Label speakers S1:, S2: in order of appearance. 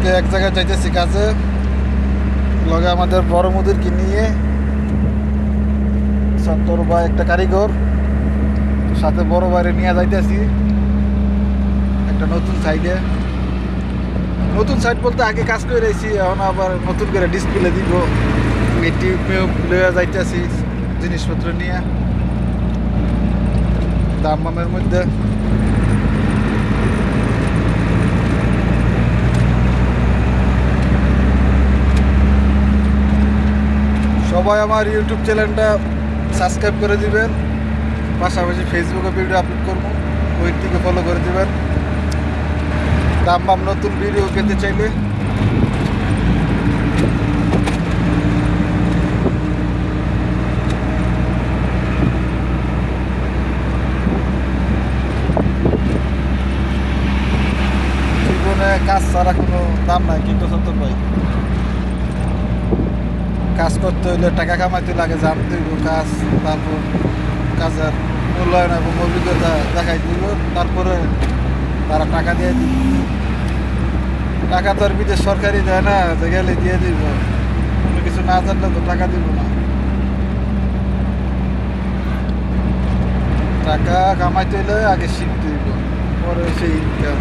S1: আজকে এক জায়গায় যাইতেছি কাজে, লগে আমাদের বড় মুদিরকে নিয়ে, সত্তর ভাই একটা কারিগর, সাথে বড় বাইরে নিয়ে যাইতেছি একটা নতুন সাইডে। নতুন সাইড বলতে আগে কাজ করে রয়েছি, এখন আবার নতুন করে ডিসপ্লে দিব, লইয়া যাইতেছি জিনিসপত্র নিয়ে দামের মধ্যে। সবাই আমার ইউটিউব চ্যানেলটা সাবস্ক্রাইব করে দিবেন, পাশাপাশি ফেসবুকে ভিডিও আপলোড করবো, ওই থেকে ফলো করে দিবেন। দাম নতুন ভিডিও পেতে চাইলে জীবনে কাজ ছাড়া কোনো দাম নাই, কিন্তু সত্তর ভাই কাজ করতে হইলে টাকা কামাইতে লাগে, জানতে হইব কাজ, তারপর কাজের মূল্যায়ন এবং অভিজ্ঞতা দেখাই দিব, তারপরে তারা টাকা দিয়ে দিব। টাকা তো আর বিদেশ সরকারি দেয় না যে গেলে দিয়ে দিব, কোনো কিছু না জানলে তো টাকা দিব না। টাকা কামাইতে হইলে আগে শিখতে হইব, পরে সেই ইনকাম।